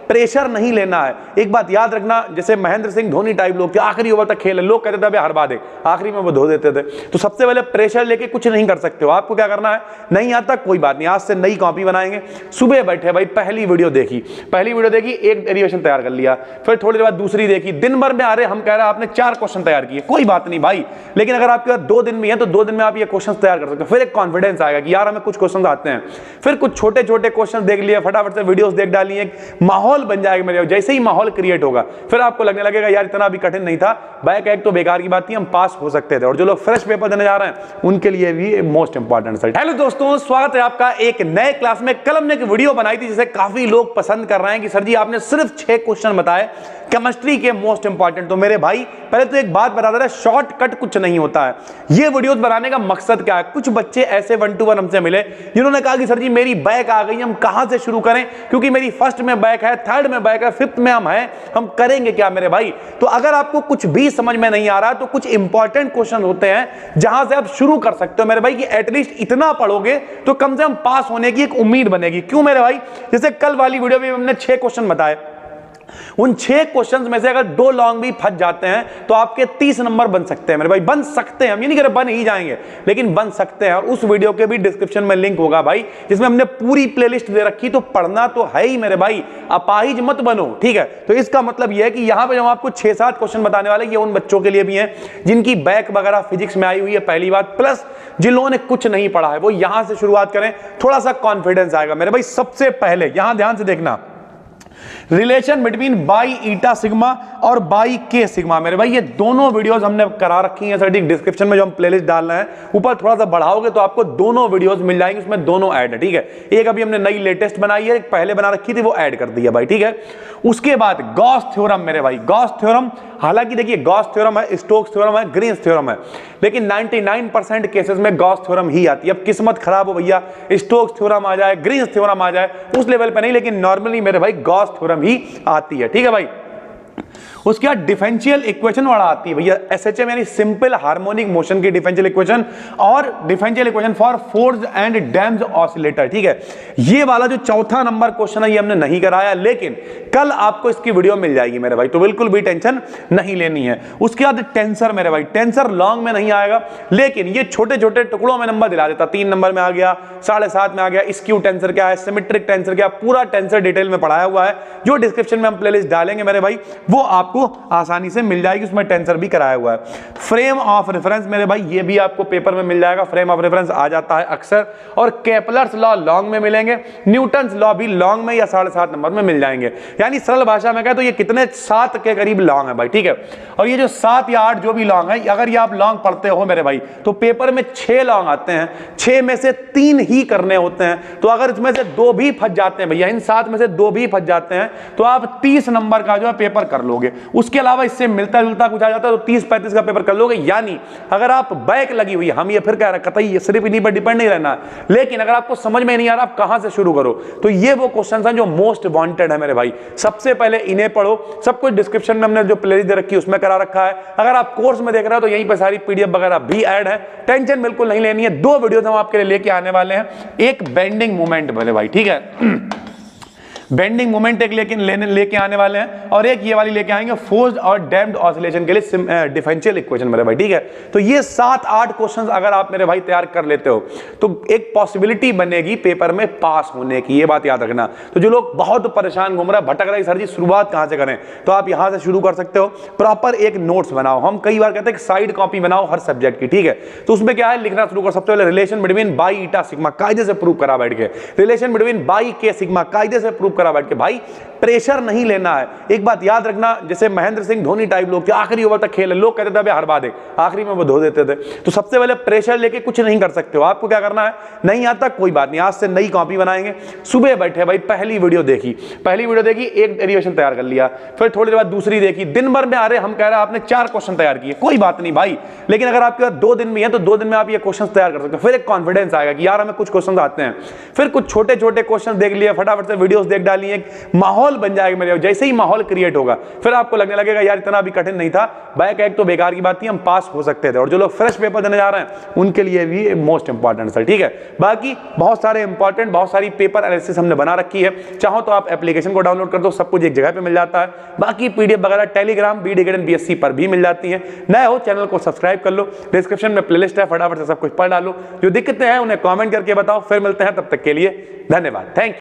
Pressure नहीं लेना है। एक बात याद रखना, जैसे महेंद्र सिंह धोनी टाइप लोग थे, आखिरी ओवर तक खेले, लोग कहते थे अबे हरवा दे, आखिरी में वो धो देते थे। तो सबसे पहले प्रेशर लेके कुछ नहीं कर सकते हो। आपको क्या करना है, नहीं आता कोई बात नहीं, आज से नई कॉपी बनाएंगे। सुबह बैठे भाई, पहली वीडियो देखी, एक डेरिवेशन तैयार कर लिया, फिर थोड़ी देर बाद दूसरी देखी, दिन भर में आ रहे हम कह रहे हैं आपने 4 क्वेश्चन तैयार किए, कोई बात नहीं भाई, लेकिन अगर आपके पास 2 दिन में है तो 2 दिन में आप ये क्वेश्चन तैयार कर सकते हो। फिर एक कॉन्फिडेंस आएगा कि यार हमें कुछ क्वेश्चन आते हैं। फिर कुछ छोटे छोटे क्वेश्चन देख लिए, फटाफट से वीडियोस देख डाली, एक माहौल बन जाएगा मेरे। जैसे ही माहौल क्रिएट होगा फिर आपको लगने लगेगा यार इतना भी कठिन नहीं था, बैक एक तो बेकार की बात थी, हम पास हो सकते थे। और जो लोग फ्रेश पेपर देने जा रहे हैं उनके लिए भी मोस्ट इंपॉर्टेंट रिजल्ट। हेलो दोस्तों, स्वागत है आपका एक नए क्लास में। कल हमने एक वीडियो बनाई थी जिसे काफी लोग पसंद कर रहे हैं कि सर जी आपने सिर्फ 6 क्वेश्चन बताए केमिस्ट्री के मोस्ट इंपॉर्टेंट। तो मेरे भाई पहले तो एक बात बता दे रहा, शॉर्टकट कुछ नहीं होता है। ये वीडियो बनाने का मकसद क्या है, कुछ बच्चे ऐसे 1 to 1 हमसे मिले जिन्होंने कहा कि सर जी मेरी बैक आ गई, हम कहां से शुरू करें, क्योंकि मेरी फर्स्ट में बैक है, थर्ड में बैक है, फिफ्थ में हम करेंगे क्या मेरे भाई। तो अगर आपको कुछ भी समझ में नहीं आ रहा तो कुछ इंपॉर्टेंट क्वेश्चन होते हैं जहां से आप शुरू कर सकते हो मेरे भाई, कि एटलीस्ट इतना पढ़ोगे तो कम से कम पास होने की एक उम्मीद बनेगी। क्यों मेरे भाई, जैसे कल वाली वीडियो में हमने 6 क्वेश्चन बताए, उन 6 क्वेश्चंस में से अगर 2 लॉन्ग भी फंस जाते हैं तो आपके 30 नंबर बन सकते हैं मेरे भाई, बन सकते हैं, हम ये नहीं कह रहे बन ही जाएंगे, लेकिन बन सकते हैं। और उस वीडियो के भी डिस्क्रिप्शन में लिंक होगा भाई, जिसमें हमने पूरी प्लेलिस्ट दे रखी। तो पढ़ना तो है ही मेरे भाई, अपाहिज मत बनो, ठीक है। तो इसका मतलब यह है कि यहां पे जब आपको 6-7 क्वेश्चन बताने वाले, ये उन बच्चों के लिए भी हैं जिनकी बैक वगैरह फिजिक्स में आई हुई है, पहली बात, प्लस जिन लोगों ने कुछ नहीं पढ़ा है वो यहां से शुरुआत करें, थोड़ा सा कॉन्फिडेंस आएगा मेरे भाई। सबसे पहले यहां ध्यान से देखना, relation between by eta sigma और बाई के सिग्मा। मेरे भाई ये दोनों वीडियोस हमने करा रखी हैं सर, डिस्क्रिप्शन में जो हम प्लेलिस्ट डाल रहे हैं, ऊपर थोड़ा सा बढ़ाओगे तो आपको दोनों वीडियोस मिल जाएंगे, उसमें दोनों ऐड है, ठीक है। एक अभी हमने नई लेटेस्ट बनाई है, एक पहले बना रखी थी, वो ऐड कर दी है भाई, ठीक है। उसके बाद गॉस थ्योरम मेरे भाई, गॉस थ्योरम, हालांकि देखिए गॉस थ्योरम है, स्टोक्स थ्योरम है, ग्रीन्स थ्योरम है, लेकिन 99% केसेस में गॉस थ्योरम ही आती है। अब किस्मत खराब हो भैया, स्टोक्स थ्योरम आ जाए, ग्रीन्स थ्योरम आ जाए, उस लेवल पे नहीं, लेकिन नॉर्मली मेरे भाई गॉस थ्योरम ही आती है, ठीक है भाई। उसके बाद डिफरेंशियल इक्वेशन वाला आती है भैया, एसएचएम यानी सिंपल हार्मोनिक मोशन की डिफरेंशियल इक्वेशन, और differential equation for force and damped oscillator, ठीक है। ये वाला जो चौथा नंबर क्वेश्चन है ये हमने नहीं कराया, लेकिन कल आपको इसकी वीडियो मिल जाएगी मेरे भाई, तो बिल्कुल भी टेंशन नहीं लेनी है। उसके बाद टेंसर मेरे भाई, टेंसर लॉन्ग में नहीं आएगा, लेकिन ये छोटे छोटे टुकड़ों में नंबर दिला देता। 3 नंबर में आ गया, 7.5 में आ गया, स्क्यू टेंसर क्या है, सिमेट्रिक टेंसर क्या, पूरा टेंसर डिटेल में पढ़ाया हुआ है, जो डिस्क्रिप्शन में हम प्लेलिस्ट डालेंगे मेरे भाई, वो आपको आसानी से मिल जाएगी, उसमें टेंसर भी कराया हुआ है। फ्रेम ऑफ रेफरेंस मेरे भाई, ये भी आपको पेपर में मिल जाएगा, फ्रेम ऑफ रेफरेंस आ जाता है अक्सर, और केपलर्स लॉ लॉन्ग में मिलेंगे, न्यूटन्स लॉ भी लॉन्ग में या 7.5 नंबर में मिल जाएंगे। यानी सरल भाषा में कहे तो ये कितने 7 के करीब लॉन्ग है भाई, ठीक है। और ये जो 7 या 8 जो भी लॉन्ग है, अगर ये आप लॉन्ग पढ़ते हो मेरे भाई तो पेपर में 6 लॉन्ग आते हैं, 6 में से 3 ही करने होते हैं। तो अगर इसमें से 2 भी फंस जाते हैं भैया, इन 7 में से 2 भी फंस जाते हैं तो आप 30 नंबर का जो है पेपर कर लोगे। उसके अलावा इससे मिलता जुलता कुछ आ जाता है तो 30-35 का पेपर कर लोगे। यानी अगर आप बैक लगी हुई, हम ये फिर कह रहे कतई सिर्फ इन्हीं पर डिपेंड नहीं रहना, लेकिन अगर आपको समझ में नहीं आ रहा आप कहां से शुरू करो, तो ये वो क्वेश्चंस हैं जो मोस्ट वांटेड है मेरे भाई। सबसे पहले इन्हें पढ़ो, सब कुछ डिस्क्रिप्शन में हमने जो प्लेलिस्ट दे रखी है उसमें करा रखा है। अगर आप कोर्स में देख रहे हो तो यहीं पर सारी पीडीएफ वगैरह भी ऐड है, टेंशन बिल्कुल नहीं लेनी है। 2 वीडियोस हम आपके लिए लेके आने वाले हैं, एक बेंडिंग मूवमेंट मेरे भाई, ठीक है, बेंडिंग मोमेंट एक लेके आने वाले हैं, और एक ये वाली लेके आएंगे फोर्स्ड और डैम्प्ड ऑसिलेशन के लिए डिफरेंशियल इक्वेशन मेरे भाई, ठीक है। तो ये 7-8 क्वेश्चंस अगर आप मेरे भाई तैयार कर लेते हो तो एक पॉसिबिलिटी बनेगी पेपर में पास होने की, ये बात याद रखना। तो जो लोग बहुत परेशान घूम रहे हैं, भटक रहे सर जी शुरुआत कहां से करें, तो आप यहां से शुरू कर सकते हो। प्रॉपर एक नोट्स बनाओ, हम कई बार कहते हैं साइड कॉपी बनाओ हर सब्जेक्ट की, ठीक है। तो उसमें क्या है, लिखना शुरू कर सकते हो, relation between by eta sigma कायदे से प्रूव करा बैठ के, रिलेशन बिटवीन बाई के सिग्मा कायदे से प्रूव करा बैठ के। भाई प्रेशर नहीं लेना है। एक बात याद रखना, जैसे महेंद्र सिंह धोनी टाइप लोग थे, आखिरी ओवर तक खेले, लोग कहते थे अबे हरवा दे, आखिरी में वो धो देते थे। तो सबसे पहले प्रेशर लेके कुछ नहीं कर सकते हो। आपको क्या करना है, नहीं आता कोई बात नहीं, आज से नई कॉपी बनाएंगे। सुबह बैठे भाई, पहली वीडियो देखी, एक डेरिवेशन तैयार कर लिया, फिर थोड़ी देर बाद दूसरी देखी, दिन भर में आ रहे हम कह रहे हैं आपने 4 क्वेश्चन तैयार किए, कोई बात नहीं भाई, लेकिन अगर आपके पास 2 दिन में है तो 2 दिन में आप ये क्वेश्चन तैयार कर सकते हो। फिर एक कॉन्फिडेंस आएगा कि यार हमें कुछ क्वेश्चन आते हैं। फिर कुछ छोटे छोटे क्वेश्चन देख लिए, फटाफट से वीडियोस देख डाली, एक माहौल बन जाएगा मेरे। जैसे ही माहौल क्रिएट होगा फिर आपको लगने लगेगा यार इतना भी कठिन नहीं था, बैक एक तो बेकार की बात थी, हम पास हो सकते थे। और जो लोग फ्रेश पेपर देने जा रहे हैं उनके लिए भी मोस्ट इंपॉर्टेंट सर, ठीक है। बाकी बहुत सारे इंपॉर्टेंट, बहुत सारी पेपर एनालिसिस हमने बना रखी है, चाहो तो आप एप्लीकेशन को डाउनलोड कर दो, सब कुछ एक जगह पे मिल जाता है। बाकी पीडीएफ वगैरह टेलीग्राम BD Academy BSc पर भी मिल जाती है। नए हो चैनल को सब्सक्राइब कर लो, डिस्क्रिप्शन में प्लेलिस्ट है, फटाफट से सब कुछ पढ़ डालो, जो दिक्कतें हैं उन्हें कमेंट करके बताओ। फिर मिलते हैं, तब तक के लिए धन्यवाद, थैंक यू।